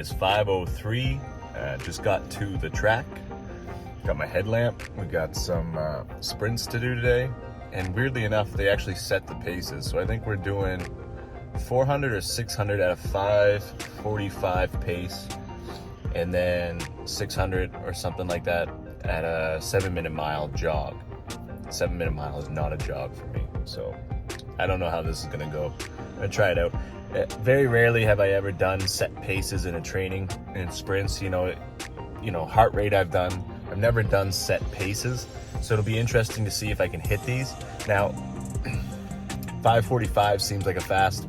is 5:03. Just got to the track. Got my headlamp. We got some sprints to do today. And weirdly enough, they actually set the paces. So I think we're doing 400 or 600 at a 5:45 pace. And then 600 or something like that at a 7-minute mile jog. 7-minute mile is not a jog for me. So I don't know how this is gonna go. I'm gonna try it out. Very rarely have I ever done set paces in a training in sprints. You know, heart rate I've done. I've never done set paces. So it'll be interesting to see if I can hit these. Now, 5:45 seems like a fast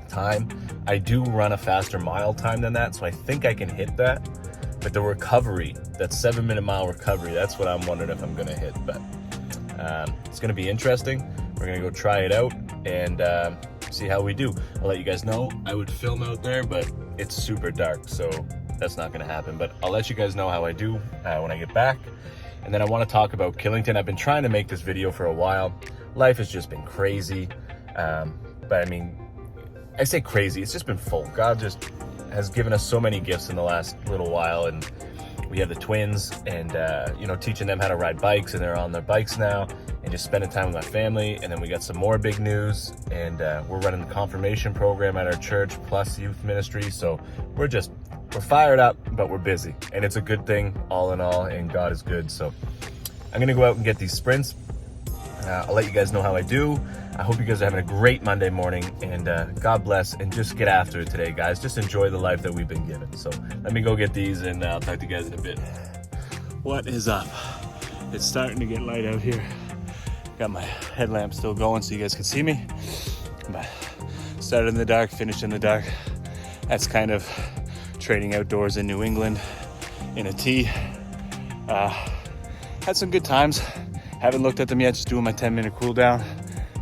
time. I do run a faster mile time than that, so I think I can hit that. But the recovery, that 7-minute mile recovery, that's what I'm wondering if I'm gonna hit. But it's gonna be interesting. We're gonna go try it out and see how we do. I'll let you guys know. I would film out there, but it's super dark, so that's not gonna happen. But I'll let you guys know how I do when I get back. And then I wanna talk about Killington. I've been trying to make this video for a while. Life has just been crazy. But I mean, I say crazy, it's just been full. God just has given us so many gifts in the last little while. And we have the twins and, teaching them how to ride bikes, and they're on their bikes now, and just spending time with my family. And then we got some more big news, and we're running the confirmation program at our church plus youth ministry. So we're fired up, but we're busy, and it's a good thing all in all, and God is good. So I'm gonna go out and get these sprints. I'll let you guys know how I do. I hope you guys are having a great Monday morning, and God bless, and just get after it today, guys. Just enjoy the life that we've been given. So let me go get these, and I'll talk to you guys in a bit. What is up? It's starting to get light out here. Got my headlamp still going so you guys can see me. But started in the dark, finished in the dark. That's kind of training outdoors in New England in a T. Had some good times. Haven't looked at them yet, just doing my 10-minute cool down.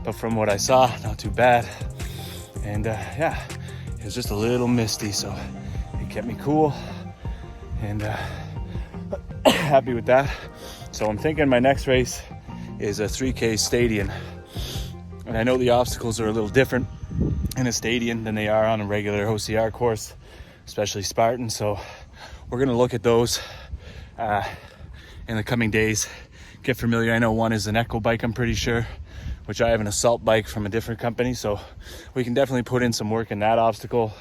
But from what I saw, not too bad. And it was just a little misty, so it kept me cool. And happy with that. So I'm thinking my next race is a 3K stadium. And I know the obstacles are a little different in a stadium than they are on a regular OCR course, especially Spartan. So we're gonna look at those in the coming days. Get familiar. I know one is an Echo bike, I'm pretty sure, which I have an assault bike from a different company. So we can definitely put in some work in that obstacle.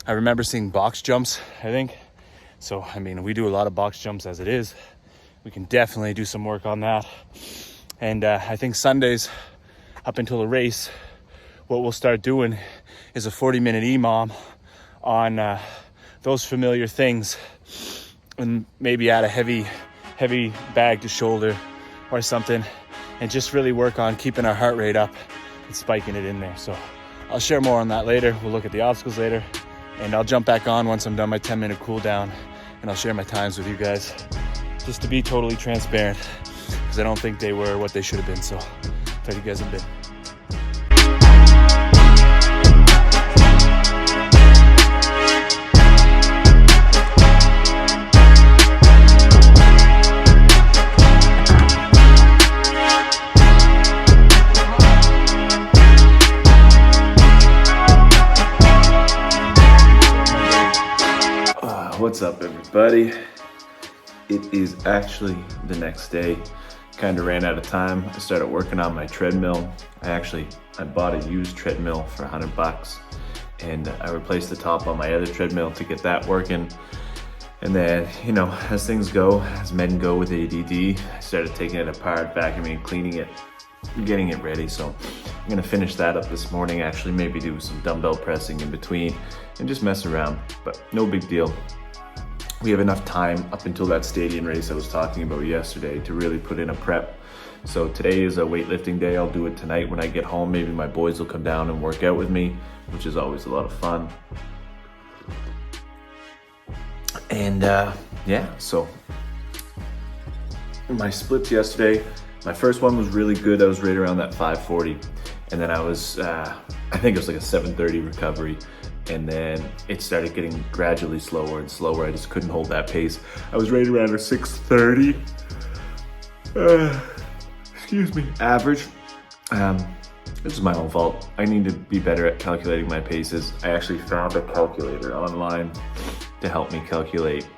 I remember seeing box jumps, I think. So, I mean, we do a lot of box jumps as it is. We can definitely do some work on that. And I think Sundays up until the race, what we'll start doing is a 40-minute EMOM on those familiar things, and maybe add a heavy bag to shoulder or something, and just really work on keeping our heart rate up and spiking it in there. So I'll share more on that later. We'll look at the obstacles later, and I'll jump back on once I'm done my 10-minute cool down, and I'll share my times with you guys, just to be totally transparent, because I don't think they were what they should have been. So talk to you guys in a bit. What's up, everybody? It is actually the next day. Kind of ran out of time. I started working on my treadmill. I bought a used treadmill for $100, and I replaced the top on my other treadmill to get that working. And then, as things go, as men go with ADD, I started taking it apart, vacuuming, cleaning it, getting it ready. So I'm gonna finish that up this morning. Actually, maybe do some dumbbell pressing in between and just mess around, but no big deal. We have enough time up until that stadium race I was talking about yesterday to really put in a prep. So today is a weightlifting day. I'll do it tonight when I get home. Maybe my boys will come down and work out with me, which is always a lot of fun. And so my splits yesterday, my first one was really good. I was right around that 540. And then I was, I think it was like a 730 recovery. And then it started getting gradually slower and slower. I just couldn't hold that pace. I was right around a 630. Average. This is my own fault. I need to be better at calculating my paces. I actually found a calculator online to help me calculate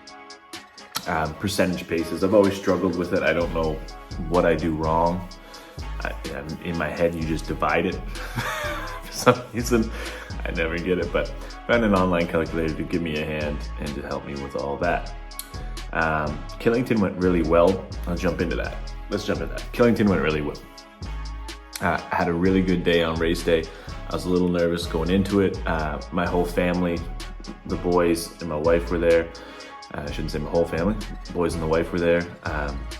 percentage paces. I've always struggled with it. I don't know what I do wrong. In my head, you just divide it. For some reason, I never get it, but found an online calculator to give me a hand and to help me with all that. Killington went really well. Let's jump into that. Killington went really well. I had a really good day on race day. I was a little nervous going into it. My whole family, the boys and my wife were there. I shouldn't say my whole family. The boys and the wife were there.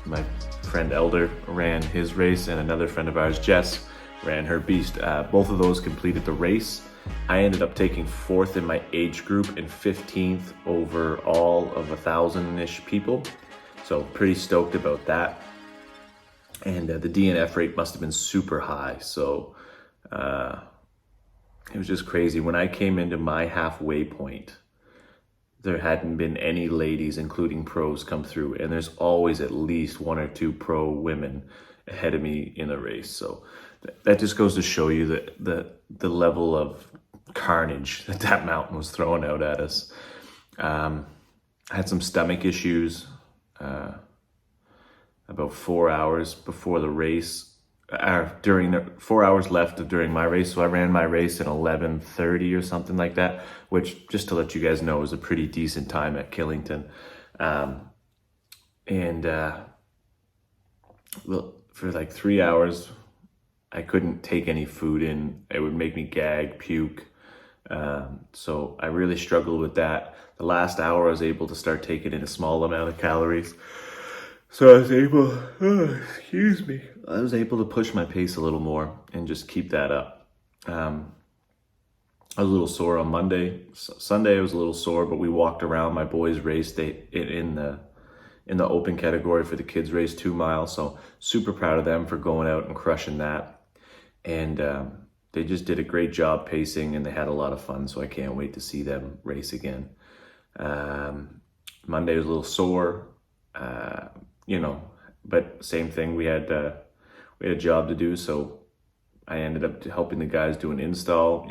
My friend Elder ran his race, and another friend of ours, Jess, ran her beast. Both of those completed the race. I ended up taking 4th in my age group and 15th over all of 1,000-ish people. So pretty stoked about that. And the DNF rate must have been super high. So it was just crazy. When I came into my halfway point, there hadn't been any ladies, including pros, come through. And there's always at least 1 or 2 pro women ahead of me in the race. So that just goes to show you the level of carnage that mountain was throwing out at us. I had some stomach issues about 4 hours before the race. During the 4 hours left during my race. So I ran my race at 11:30 or something like that, which, just to let you guys know, is a pretty decent time at Killington. Well, for like 3 hours, I couldn't take any food in. It would make me gag, puke. So I really struggled with that. The last hour, I was able to start taking in a small amount of calories. So I was able, I was able to push my pace a little more and just keep that up. I was a little sore on Monday. Sunday I was a little sore, but we walked around. My boys raced in the open category for the kids race 2 miles. So super proud of them for going out and crushing that. And they just did a great job pacing, and they had a lot of fun. So I can't wait to see them race again. Monday was a little sore. But same thing, we had a job to do, so I ended up helping the guys do an install.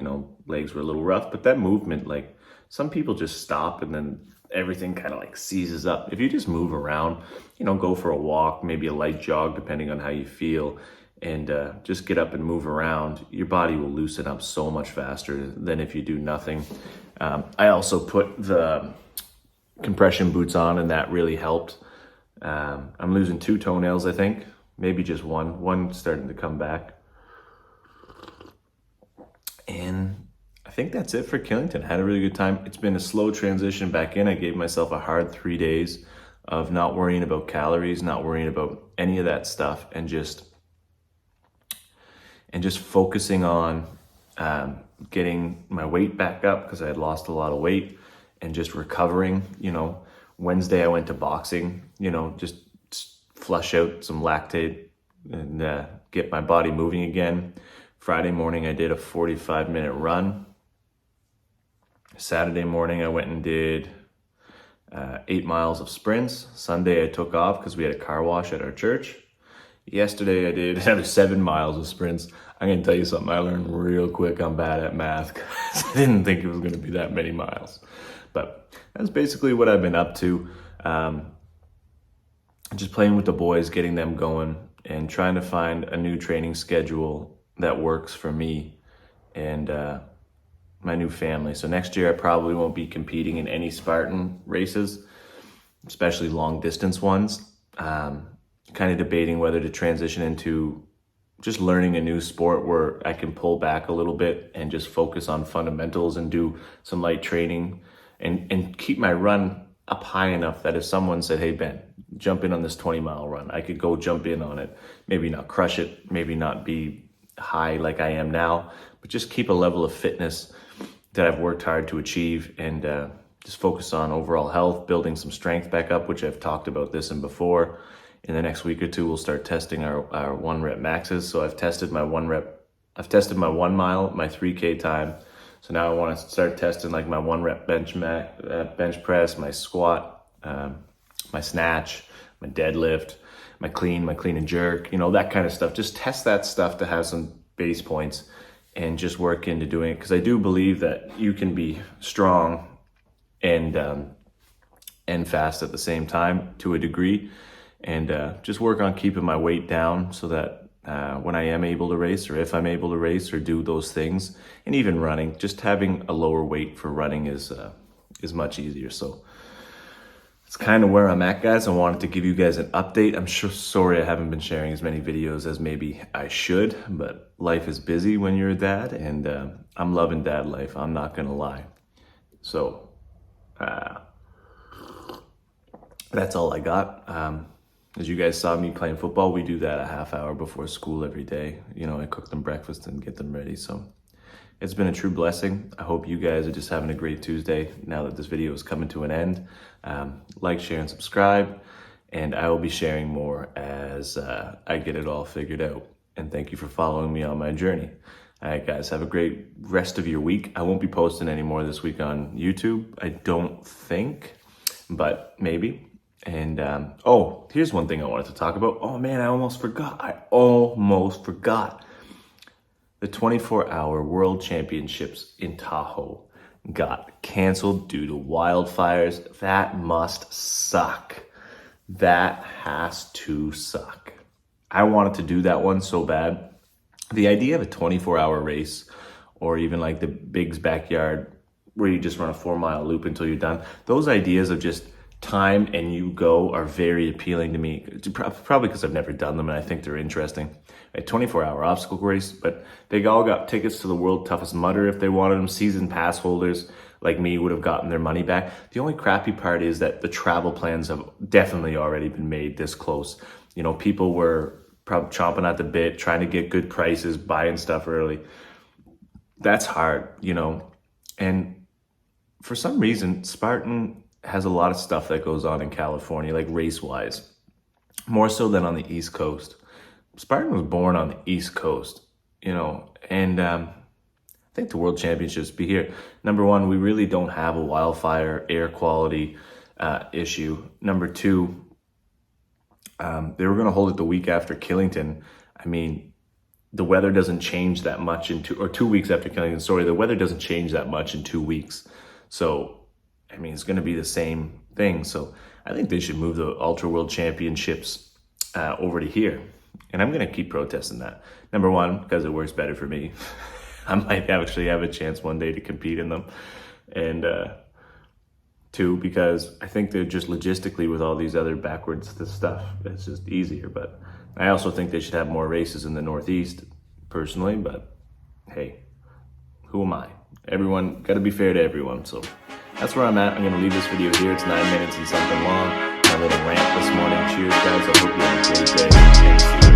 Legs were a little rough, but that movement, like, some people just stop and then everything kind of like seizes up. If you just move around, go for a walk, maybe a light jog, depending on how you feel, and just get up and move around, your body will loosen up so much faster than if you do nothing. I also put the compression boots on, and that really helped. I'm losing 2 toenails, I think. Maybe just one. One's starting to come back. And I think that's it for Killington. I had a really good time. It's been a slow transition back in. I gave myself a hard 3 days of not worrying about calories, not worrying about any of that stuff, and just focusing on getting my weight back up, because I had lost a lot of weight, and just recovering. Wednesday I went to boxing, just flush out some lactate and get my body moving again. Friday morning I did a 45-minute run. Saturday morning I went and did 8 miles of sprints. Sunday I took off because we had a car wash at our church. Yesterday I did another 7 miles of sprints. I'm going to tell you something, I learned real quick I'm bad at math. I didn't think it was going to be that many miles. But that's basically what I've been up to. Just playing with the boys, getting them going, and trying to find a new training schedule that works for me and my new family. So next year I probably won't be competing in any Spartan races, especially long distance ones. Kind of debating whether to transition into just learning a new sport where I can pull back a little bit and just focus on fundamentals and do some light training and keep my run up high enough that if someone said, hey Ben, jump in on this 20-mile run, I could go jump in on it. Maybe not crush it, maybe not be high like I am now, but just keep a level of fitness that I've worked hard to achieve, and just focus on overall health, building some strength back up, which I've talked about this and before. In the next week or two, we'll start testing our 1-rep maxes. So I've tested my 1 mile, my 3K time. So now I want to start testing like my 1-rep bench press, my squat, my snatch, my deadlift, my clean and jerk, that kind of stuff. Just test that stuff to have some base points and just work into doing it. Because I do believe that you can be strong and and fast at the same time to a degree, and just work on keeping my weight down so that when I am able to race, or if I'm able to race or do those things, and even running, just having a lower weight for running is much easier. So it's kind of where I'm at, guys. I wanted to give you guys an update. I'm sure, sorry I haven't been sharing as many videos as maybe I should, but life is busy when you're a dad, and I'm loving dad life. I'm not gonna lie. So that's all I got. As you guys saw me playing football, we do that a half hour before school every day. You know, I cook them breakfast and get them ready. So it's been a true blessing. I hope you guys are just having a great Tuesday now that this video is coming to an end. Like, share, and subscribe. And I will be sharing more as I get it all figured out. And thank you for following me on my journey. All right, guys, have a great rest of your week. I won't be posting any more this week on YouTube, I don't think, but maybe. And, oh, here's one thing I wanted to talk about. Oh man, I almost forgot. The 24-hour World Championships in Tahoe got canceled due to wildfires. That must suck. That has to suck. I wanted to do that one so bad. The idea of a 24-hour race, or even like the Big's Backyard, where you just run a 4-mile loop until you're done, those ideas of just time and you go are very appealing to me, probably because I've never done them and I think they're interesting. A 24-hour obstacle race, but they all got tickets to the World Toughest Mudder if they wanted them. Season pass holders like me would have gotten their money back. The only crappy part is that the travel plans have definitely already been made this close. You know, people were probably chomping at the bit, trying to get good prices, buying stuff early. That's hard, you know. And for some reason, Spartan has a lot of stuff that goes on in California, like race-wise, more so than on the East Coast. Spartan was born on the East Coast, you know, and I think the World Championships be here. Number one, we really don't have a wildfire air quality issue. Number two, they were going to hold it the week after Killington. I mean, the weather doesn't change that much in 2 weeks after Killington. Sorry, the weather doesn't change that much in 2 weeks. So, I mean, it's going to be the same thing. So I think they should move the Ultra World Championships over to here. And I'm going to keep protesting that. Number one, because it works better for me. I might actually have a chance one day to compete in them. And two, because I think they're just logistically with all these other backwards stuff, it's just easier. But I also think they should have more races in the Northeast, personally. But hey, who am I? Everyone, got to be fair to everyone. So that's where I'm at. I'm going to leave this video here. It's 9 minutes and something long. My little rant this morning. Cheers, guys. I hope you have a great day.